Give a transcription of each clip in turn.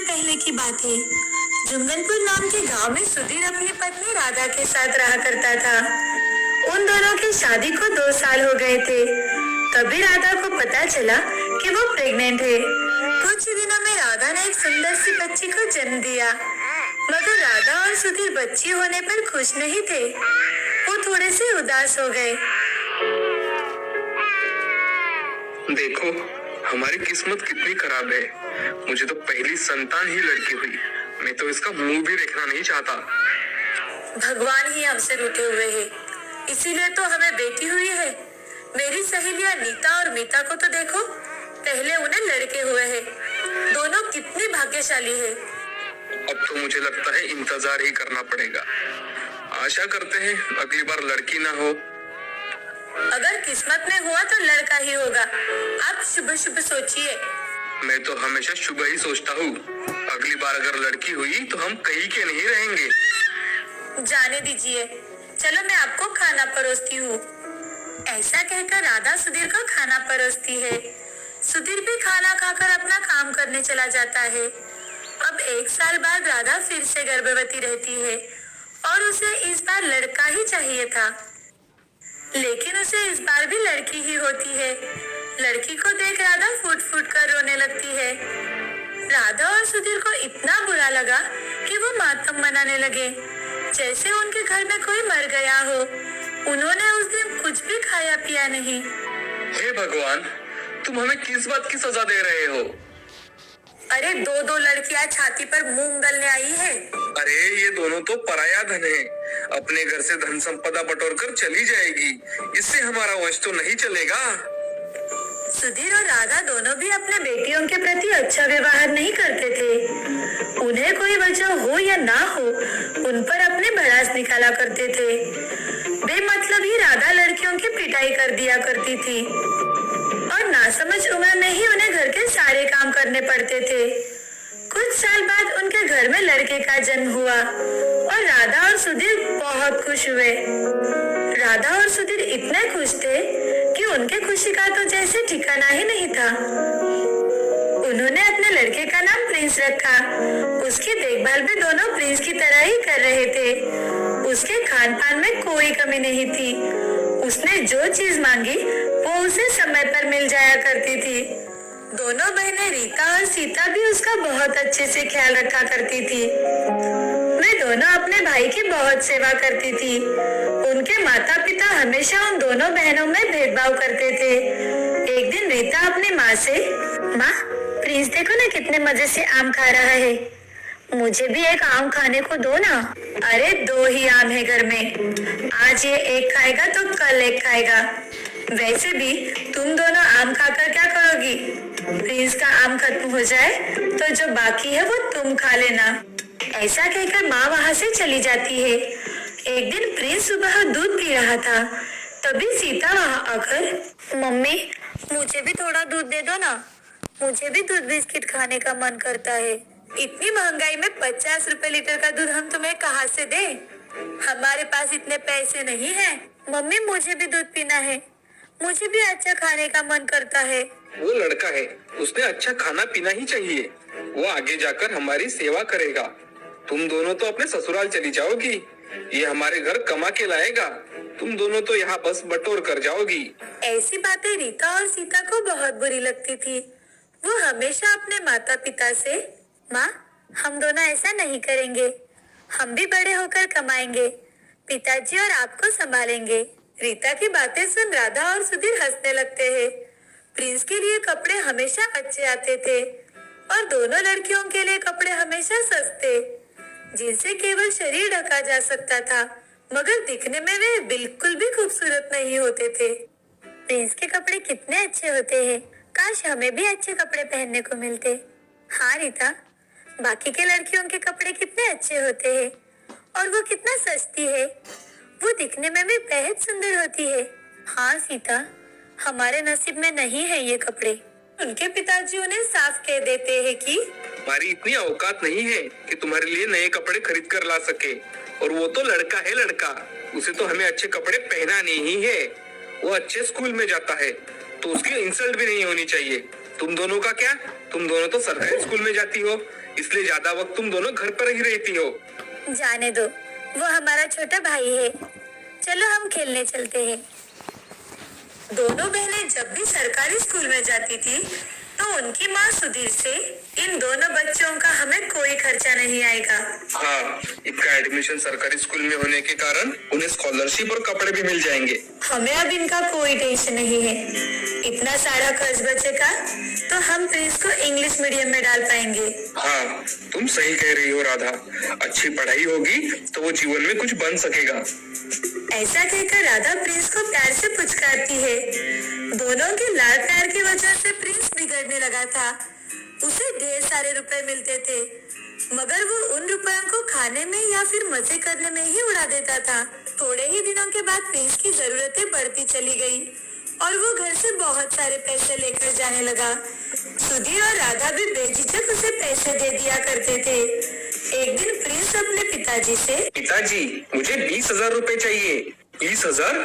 पहले की बात है। जुंगनपुर नाम के गांव में सुधीर अपनी पत्नी राधा के साथ रहा करता था। उन दोनों की शादी को 2 साल हो गए थे। तभी राधा को पता चला कि वो प्रेग्नेंट है। कुछ ही दिनों में राधा ने एक सुंदर सी बच्ची को जन्म दिया, मगर राधा और सुधीर बच्ची होने पर खुश नहीं थे। वो थोड़े से उदास हो गए। देखो, हमारी किस्मत कितनी खराब है। मुझे तो पहली संतान ही लड़की हुई। मैं तो इसका मुंह भी देखना नहीं चाहता। भगवान ही हमसे रूठे हुए हैं, इसीलिए तो हमें बेटी हुई है। मेरी सहेलियां नीता और मीता को तो देखो, पहले उन्हें लड़के हुए हैं। दोनों कितनी भाग्यशाली है। अब तो मुझे लगता है इंतजार ही करना पड़ेगा। आशा करते हैं अगली बार लड़की ना हो। अगर किस्मत में हुआ तो लड़का ही होगा। आप शुभ शुभ सोचिए। मैं तो हमेशा शुभ ही सोचता हूँ। अगली बार अगर लड़की हुई तो हम कहीं के नहीं रहेंगे। जाने दीजिए, चलो मैं आपको खाना परोसती हूँ। ऐसा कहकर राधा सुधीर को खाना परोसती है। सुधीर भी खाना खाकर अपना काम करने चला जाता है। अब 1 साल बाद राधा फिर से गर्भवती रहती है और उसे इस बार लड़का ही चाहिए था, लेकिन उसे इस बार भी लड़की ही होती है। लड़की को देख राधा फूट फूट कर रोने लगती है। राधा और सुधीर को इतना बुरा लगा कि वो मातम मनाने लगे, जैसे उनके घर में कोई मर गया हो। उन्होंने उस दिन कुछ भी खाया पिया नहीं। हे भगवान, तुम हमें किस बात की सजा दे रहे हो? अरे 2 लड़कियां छाती पर मूंग दलने आई है। अरे ये दोनों तो पराया धन है। अपने घर से धन संपदा बटोर कर चली जाएगी। इससे हमारा वंश तो नहीं चलेगा। सुधीर और राधा दोनों भी अपने बेटियों के प्रति अच्छा व्यवहार नहीं करते थे। उन्हें कोई वजह हो या ना हो, उन पर अपने भड़ास निकाला करते थे। बेमतलब ही राधा लड़कियों की पिटाई कर दिया करती थी और नासमझ उम्र में ही उन्हें घर के सारे काम करने पड़ते थे। कुछ साल बाद उनके घर में लड़के का जन्म हुआ और राधा और सुधीर बहुत खुश हुए। राधा और सुधीर इतने खुश थे कि उनके खुशी का तो जैसे ठिकाना ही नहीं था। उन्होंने अपने लड़के का नाम प्रिंस रखा। उसकी देखभाल भी दोनों प्रिंस की तरह ही कर रहे थे। उसके खान पान में कोई कमी नहीं थी। उसने जो चीज मांगी वो उसे समय पर मिल जाया करती थी। दोनों बहनें रीता और सीता भी उसका बहुत अच्छे से ख्याल रखा करती थी। वे दोनों अपने भाई की बहुत सेवा करती थी। उनके माता पिता हमेशा उन दोनों बहनों में भेदभाव करते थे। एक दिन रीता अपनी माँ से, माँ, प्रिंस देखो ना कितने मजे से आम खा रहा है, मुझे भी एक आम खाने को दो ना। अरे 2 ही आम है घर में, आज ये एक खाएगा तो कल एक खाएगा। वैसे भी तुम दोनों आम खाकर क्या करोगी? प्रिंस का आम खत्म हो जाए तो जो बाकी है वो तुम खा लेना। ऐसा कहकर माँ वहाँ से चली जाती है। एक दिन प्रिंस सुबह दूध पी रहा था, तभी सीता वहाँ आकर, मम्मी मुझे भी थोड़ा दूध दे दो ना, मुझे भी दूध बिस्किट खाने का मन करता है। इतनी महंगाई में 50 रुपए लीटर का दूध हम तुम्हें कहाँ से दे? हमारे पास इतने पैसे नहीं है। मम्मी मुझे भी दूध पीना है, मुझे भी अच्छा खाने का मन करता है। वो लड़का है, उसने अच्छा खाना पीना ही चाहिए। वो आगे जाकर हमारी सेवा करेगा। तुम दोनों तो अपने ससुराल चली जाओगी, ये हमारे घर कमा के लाएगा। तुम दोनों तो यहाँ बस बटोर कर जाओगी। ऐसी बातें रीता और सीता को बहुत बुरी लगती थी। वो हमेशा अपने माता पिता से, माँ हम दोनों ऐसा नहीं करेंगे, हम भी बड़े होकर कमाएंगे, पिताजी और आपको संभालेंगे। रीता की बातें सुन राधा और सुधीर हंसने लगते हैं। प्रिंस के लिए कपड़े हमेशा अच्छे आते थे और दोनों लड़कियों के लिए कपड़े हमेशा सस्ते, जिनसे केवल शरीर ढका जा सकता था, मगर दिखने में वे बिल्कुल भी खूबसूरत नहीं होते थे। प्रिंस के कपड़े कितने अच्छे होते हैं, काश हमें भी अच्छे कपड़े पहनने को मिलते। हाँ रीता, बाकी के लड़कियों के कपड़े कितने अच्छे होते हैं और वो कितना सस्ती है, वो दिखने में भी बेहद सुंदर होती है। हाँ सीता, हमारे नसीब में नहीं है ये कपड़े। उनके पिताजी उन्हें साफ कह देते हैं कि हमारी इतनी औकात नहीं है कि तुम्हारे लिए नए कपड़े खरीद कर ला सके, और वो तो लड़का है लड़का, उसे तो हमें अच्छे कपड़े पहनाने ही है। वो अच्छे स्कूल में जाता है तो उसकी इंसल्ट भी नहीं होनी चाहिए। तुम दोनों का क्या? तुम दोनों तो सरकारी स्कूल में जाती हो, इसलिए ज्यादा वक्त तुम दोनों घर पर ही रहती हो। जाने दो, वो हमारा छोटा भाई है। चलो हम खेलने चलते हैं। दोनों बहनें जब भी सरकारी स्कूल में जाती थी तो उनकी माँ सुधीर से, इन दोनों बच्चों का हमें कोई खर्चा नहीं आएगा। हाँ, इनका एडमिशन सरकारी स्कूल में होने के कारण उन्हें स्कॉलरशिप और कपड़े भी मिल जाएंगे। हमें अब इनका कोई टेंशन नहीं है। इतना सारा खर्च बचेगा तो हम प्रिंस को इंग्लिश मीडियम में डाल पाएंगे। हाँ, तुम सही कह रही हो राधा। अच्छी पढ़ाई होगी तो वो जीवन में कुछ बन सकेगा। ऐसा कहकर राधा प्रिंस को प्यार से पुचकारती है। दोनों के लाड़ प्यार की वजह से प्रिंस बिगड़ने लगा था। उसे ढेर सारे रुपए मिलते थे, मगर वो उन रुपयों को खाने में या फिर मजे करने में ही उड़ा देता था। थोड़े ही दिनों के बाद प्रिंस की जरूरतें बढ़ती चली गई और वो घर से बहुत सारे पैसे लेकर जाने लगा। सुधीर और राधा भी बेझिझक उसे पैसे दे दिया करते थे। एक दिन प्रिंस अपने पिताजी से, पिताजी मुझे 20,000 रुपए चाहिए। 20,000?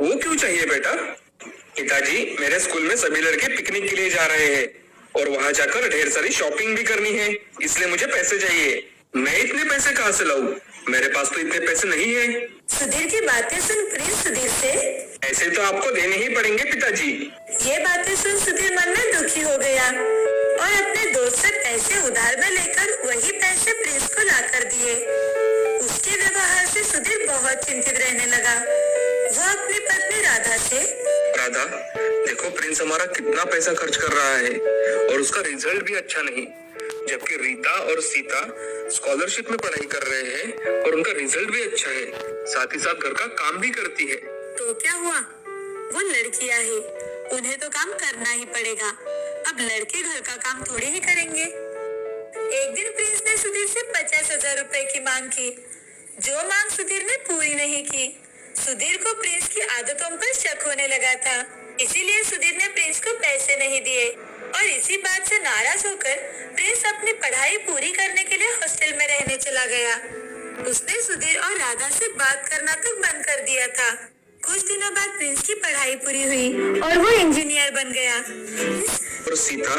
वो क्यों चाहिए बेटा? पिताजी, मेरे स्कूल में सभी लड़के पिकनिक के लिए जा रहे हैं और वहाँ जाकर ढेर सारी शॉपिंग भी करनी है, इसलिए मुझे पैसे चाहिए। मैं इतने पैसे कहाँ से लाऊं? मेरे पास तो इतने पैसे नहीं है। सुधीर की बातें सुन प्रिंस सुधीर से, ऐसे तो आपको देने ही पड़ेंगे पिताजी। ये बातें सुन सुधीर मन में दुखी हो गया और अपने दोस्त से पैसे उधार में लेकर वही पैसे प्रिंस को लाकर दिए। उसके व्यवहार से सुधीर बहुत चिंतित रहने लगा। वो अपनी पत्नी राधा से, राधा, देखो प्रिंस हमारा कितना पैसा खर्च कर रहा है और उसका रिजल्ट भी अच्छा नहीं, जबकि रीता और सीता स्कॉलरशिप में पढ़ाई कर रहे हैं और उनका रिजल्ट भी अच्छा है, साथ ही साथ घर का काम भी करती है। तो क्या हुआ? वो लड़कियां हैं, उन्हें तो काम करना ही पड़ेगा। अब लड़के घर का काम थोड़ी ही करेंगे। एक दिन प्रिंस ने सुधीर से 50,000 रुपए की मांग की, जो मांग सुधीर ने पूरी नहीं की। सुधीर को प्रिंस की आदतों पर शक होने लगा था, इसीलिए सुधीर ने प्रिंस को पैसे नहीं दिए और इसी बात से नाराज होकर प्रिंस अपनी पढ़ाई पूरी करने के लिए हॉस्टल में रहने चला गया। उसने सुधीर और राधा से बात करना तक बंद कर दिया था। कुछ दिनों बाद प्रिंस की पढ़ाई पूरी हुई और वो इंजीनियर बन गया। और सीता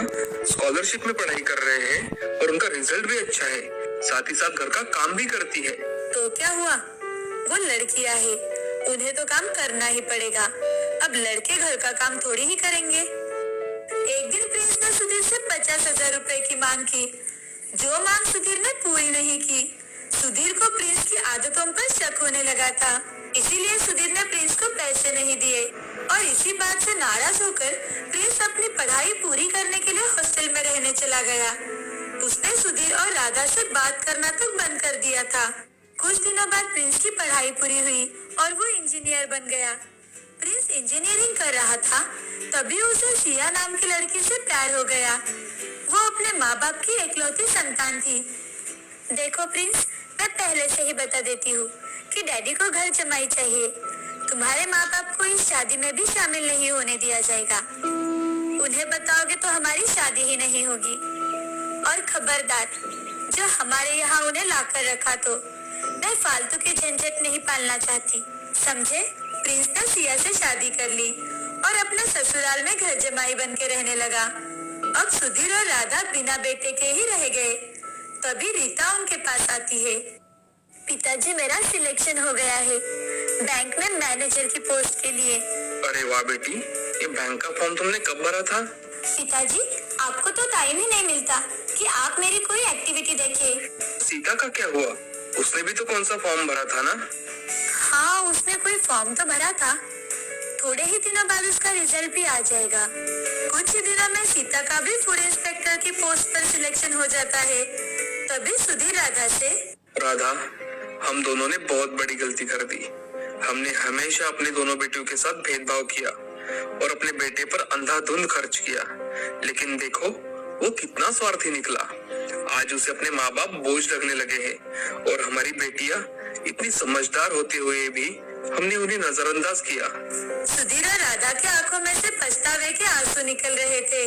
स्कॉलरशिप में पढ़ाई कर रहे हैं और उनका रिजल्ट भी अच्छा है, साथ ही साथ घर का काम भी करती है। तो क्या हुआ? वो लड़कियां हैं, उन्हें तो काम करना ही पड़ेगा। अब लड़के घर का काम थोड़ी ही करेंगे। एक दिन प्रिंस ने सुधीर से 50,000 रुपए की मांग की, जो मांग सुधीर ने पूरी नहीं की। सुधीर को प्रिंस की आदतों पर शक होने लगा था, इसीलिए सुधीर ने प्रिंस को पैसे नहीं दिए और इसी बात से नाराज होकर प्रिंस अपनी पढ़ाई पूरी करने के लिए हॉस्टल में रहने चला गया। उसने सुधीर और राधा से बात करना तक बंद कर दिया था। कुछ दिनों बाद प्रिंस की पढ़ाई पूरी हुई और वो इंजीनियर बन गया। प्रिंस इंजीनियरिंग कर रहा था, तभी उसे सिया नाम की लड़की से प्यार हो गया। वो अपने माँ बाप की इकलौती संतान थी। देखो प्रिंस, मैं पहले से ही बता देती हूँ कि डैडी को घर जमाई चाहिए। तुम्हारे माँ बाप को इस शादी में भी शामिल नहीं होने दिया जाएगा। उन्हें बताओगे तो हमारी शादी ही नहीं होगी। और खबरदार, जो हमारे यहाँ उन्हें लाकर रखा तो मैं फालतू के झंझट नहीं पालना चाहती, समझे? प्रिंस ने सिया से शादी कर ली और अपने ससुराल में घर जमाई बन के रहने लगा। अब सुधीर और राधा बिना बेटे के ही रह गए। तभी रीता उनके पास आती है। पिताजी, मेरा सिलेक्शन हो गया है बैंक में मैनेजर की पोस्ट के लिए। अरे वाह बेटी, ये बैंक का फॉर्म तुमने कब भरा था? पिताजी, आपको तो टाइम ही नहीं मिलता कि आप मेरी कोई एक्टिविटी देखें। सीता का क्या हुआ? उसने भी तो कौन सा फॉर्म भरा था ना? हाँ, उसने कोई फॉर्म तो भरा था। थोड़े ही दिनों बाद उसका रिजल्ट भी आ जाएगा। कुछ ही दिनों में सीता का भी फूड इंस्पेक्टर की पोस्ट पर सिलेक्शन हो जाता है। तभी सुधीर राधा से, राधा, हम दोनों ने बहुत बड़ी गलती कर दी। हमने हमेशा अपने दोनों बेटियों के साथ भेदभाव किया और अपने बेटे पर अंधाधुंध खर्च किया, लेकिन देखो वो कितना स्वार्थी निकला। आज उसे अपने माँ बाप बोझ लगने लगे हैं और हमारी बेटियां इतनी समझदार होते हुए भी हमने उन्हें नजरअंदाज किया। सुधीर और राधा की आंखों में से पछतावे के आंसू निकल रहे थे।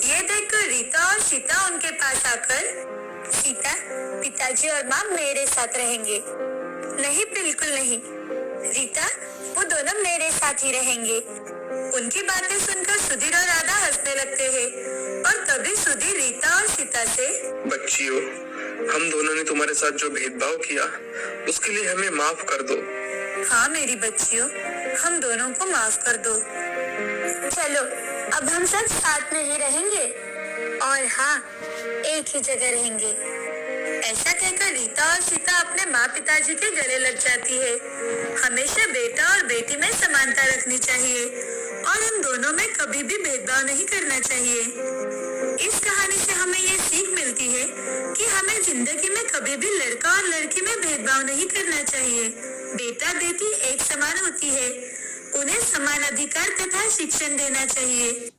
ये देखकर रीता और सीता उनके पास आकर, सीता, पिताजी और माँ मेरे साथ रहेंगे। नहीं, बिल्कुल नहीं रीता, वो दोनों मेरे साथ ही रहेंगे। उनकी बातें सुनकर सुधीर और राधा हंसने लगते हैं और तभी सुधीर रीता और सीता से, बच्चियों, हम दोनों ने तुम्हारे साथ जो भेदभाव किया उसके लिए हमें माफ कर दो। हाँ मेरी बच्चियों, हम दोनों को माफ कर दो। चलो अब हम सब साथ में ही रहेंगे और हाँ, एक ही जगह रहेंगे। ऐसा कहकर रीता और सीता अपने माँ पिताजी के गले लग जाती है। हमेशा बेटा और बेटी में समानता रखनी चाहिए और उन दोनों में कभी भी भेदभाव नहीं करना चाहिए। इस कहानी से हमें ये सीख मिलती है कि हमें जिंदगी में कभी भी लड़का और लड़की में भेदभाव नहीं करना चाहिए। बेटा बेटी एक समान होती है, उन्हें समान अधिकार तथा शिक्षण देना चाहिए।